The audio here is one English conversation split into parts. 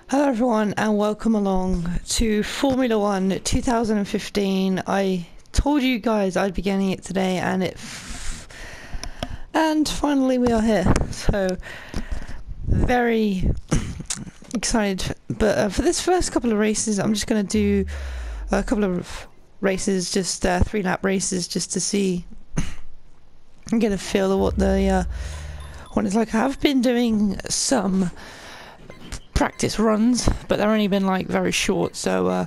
Hello everyone and welcome along to Formula 1 2015. I told you guys I'd be getting it today and finally we are here. So very excited. But for this first couple of races I'm just going to do a couple of races, just 3-lap races, just to see and get a feel of what the what it's like. I have been doing some practice runs, but they've only been like very short, so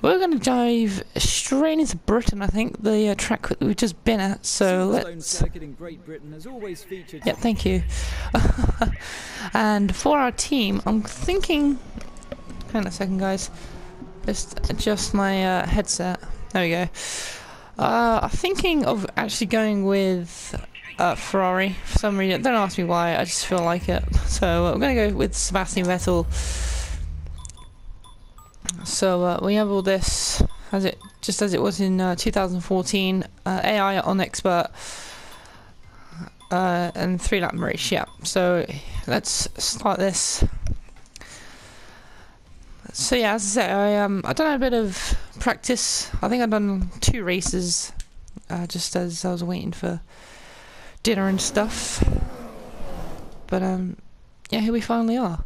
we're going to dive straight into Britain. I think the track that we've just been at, so let's circuit in Great Britain has always featured. Yeah, thank you. And for our team, I'm thinking, hang on a second guys, just adjust my headset. There we go. I'm thinking of actually going with Ferrari for some reason. Don't ask me why, I just feel like it. So I'm going to go with Sebastian Vettel. So we have all this as it was in 2014. AI on expert and 3-lap race. Yeah. So let's start this. So yeah, as I said, I done a bit of practice. I think I've done 2 races, just as I was waiting for dinner and stuff. But yeah, here we finally are.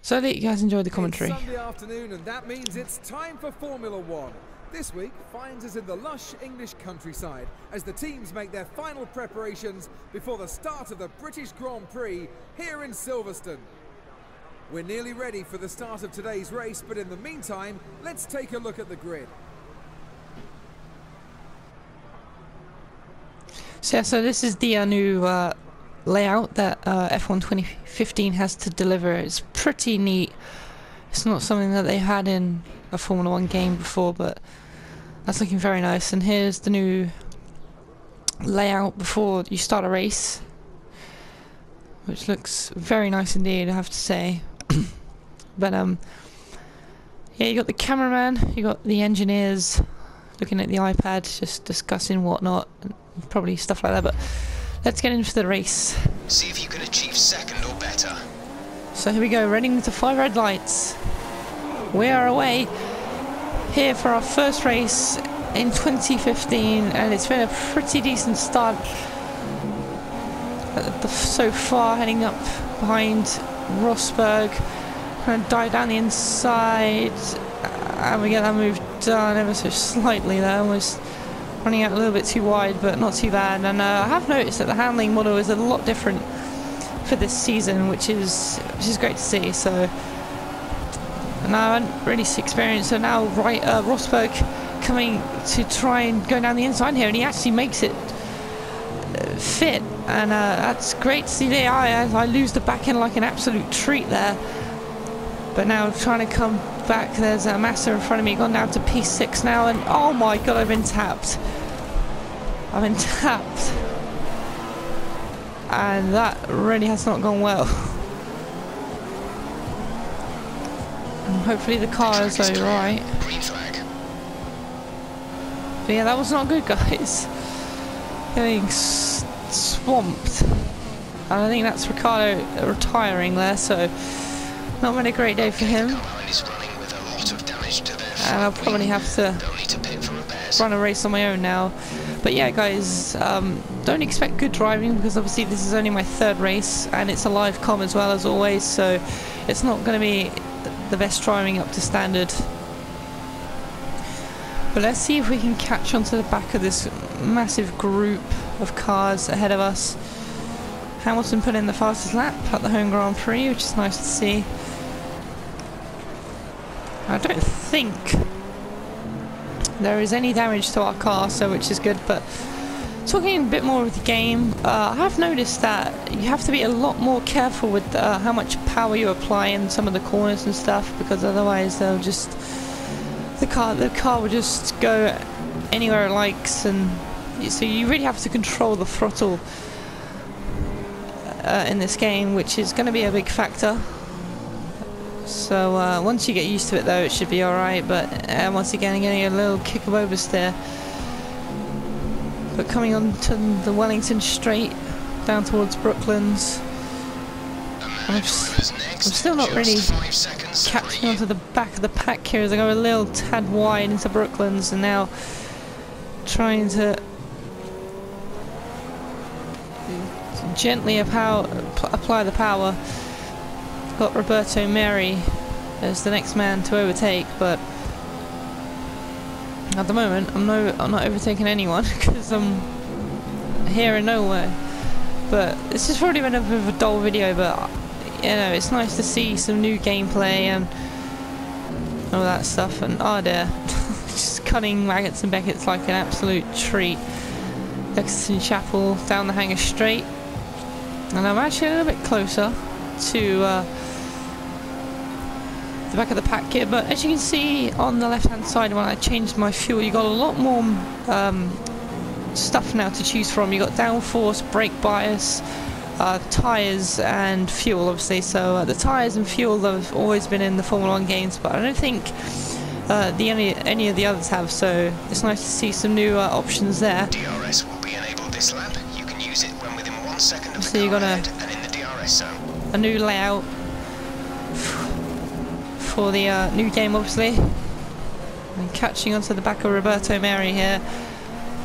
So I hope you guys enjoyed the commentary. It's Sunday afternoon, and that means it's time for Formula 1. This week finds us in the lush English countryside as the teams make their final preparations before the start of the British Grand Prix here in Silverstone. We're nearly ready for the start of today's race, but in the meantime, let's take a look at the grid. So this is the new layout that F1 2015 has to deliver. It's pretty neat. It's not something that they had in a Formula 1 game before, but that's looking very nice. And here's the new layout before you start a race, which looks very nice indeed, I have to say. But yeah, you got the cameraman, you got the engineers looking at the iPad, just discussing whatnot, and probably stuff like that. But let's get into the race. See if you can achieve second or better. So here we go, running to 5 red lights. We are away here for our first race in 2015, and it's been a pretty decent start so far, heading up behind Rosberg. Going to dive down the inside, and we get that move done ever so slightly there. Almost running out a little bit too wide, but not too bad. And I have noticed that the handling model is a lot different for this season, which is great to see. So now I haven't really experienced. So now Rosberg coming to try and go down the inside here, and he actually makes it fit, and that's great to see. There I lose the back end like an absolute treat there. But now trying to come back, there's Massa in front of me, gone down to P6 now, and oh my god, I've been tapped. I've been tapped. And that really has not gone well. And hopefully the car is alright. Green flag. But yeah, that was not good, guys. Getting swamped. And I think that's Ricciardo retiring there, so not been a great day for him. And I'll probably have to run a race on my own now. But yeah, guys, don't expect good driving, because obviously this is only my 3rd race, and it's a live comm as well, as always, so it's not going to be the best driving up to standard. But let's see if we can catch onto the back of this massive group of cars ahead of us. Hamilton put in the fastest lap at the home Grand Prix, which is nice to see. I don't think there is any damage to our car, so which is good. But talking a bit more of the game, I have noticed that you have to be a lot more careful with how much power you apply in some of the corners and stuff, because otherwise they'll just the car will just go anywhere it likes, and so you really have to control the throttle in this game, which is going to be a big factor. So once you get used to it though, it should be alright. But once again, getting a little kick of oversteer. But coming on to the Wellington straight down towards Brooklands. A I'm still not really catching onto the back of the pack here as I go a little tad wide into Brooklands, and now trying to gently apply the power. Got Roberto Meri as the next man to overtake, but at the moment I'm not overtaking anyone because I'm here and nowhere. But this has probably been a bit of a dull video, but you know, it's nice to see some new gameplay and all that stuff. And oh dear, just cutting Maggots and Becketts like an absolute treat. Lexington Chapel down the Hangar Straight, and I'm actually a little bit closer to the back of the pack here. But as you can see on the left hand side, when I changed my fuel, you got a lot more stuff now to choose from. You got downforce, brake bias, tyres and fuel, obviously. So the tyres and fuel have always been in the Formula 1 games, but I don't think any of the others have, so it's nice to see some new options there. DRS will be enabled this lap. You can use it when within 1 second of So the you car got ahead and in the DRS zone. a new layout for the new game, obviously. And catching onto the back of Roberto Meri here.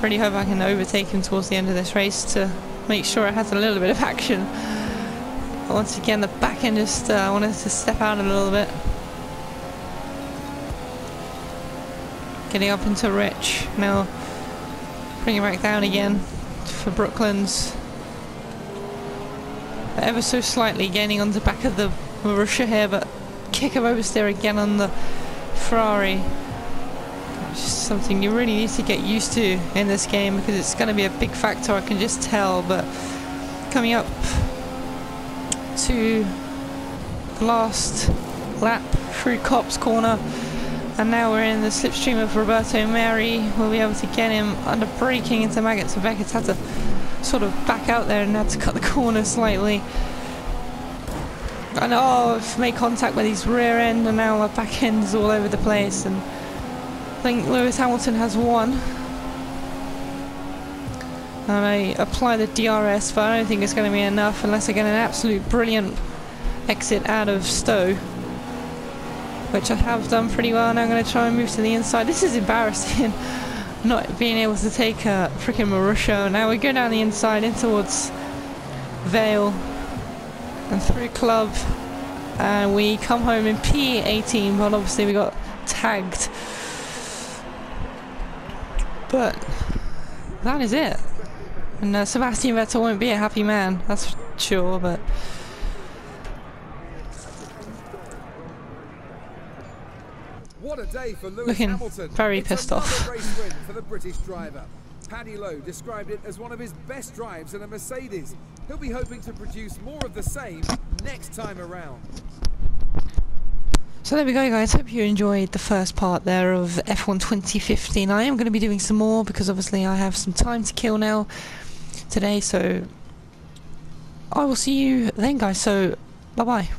Really hope I can overtake him towards the end of this race to make sure it has a little bit of action. But once again, the back end just wanted to step out a little bit. Getting up into Rich now, bring it back down again for Brooklands. Ever so slightly gaining on the back of the Marussia here, but kick of oversteer again on the Ferrari. Just something you really need to get used to in this game because it's going to be a big factor, I can just tell. But coming up to the last lap through Copse Corner, and now we're in the slipstream of Roberto Meri. We'll be able to get him under braking into Maggots and Becketts. Had to sort of back out there and had to cut the corner slightly. And oh, I've made contact with his rear end, and now my back end is all over the place. And I think Lewis Hamilton has won. And I apply the DRS, but I don't think it's going to be enough unless I get an absolute brilliant exit out of Stowe, which I have done pretty well. Now I'm going to try and move to the inside. This is embarrassing, not being able to take a freaking Marussia. Now we go down the inside in towards Vale and through Club, and we come home in P18, but obviously we got tagged. But that is it. And Sebastian Vettel won't be a happy man, that's for sure. But what a day for Lewis looking Hamilton. very It's pissed another off. race win for the British driver. Paddy Lowe described it as one of his best drives in a Mercedes. He'll be hoping to produce more of the same next time around. So there we go, guys. Hope you enjoyed the first part there of F1 2015. I am going to be doing some more because obviously I have some time to kill now today. So I will see you then, guys. So bye bye.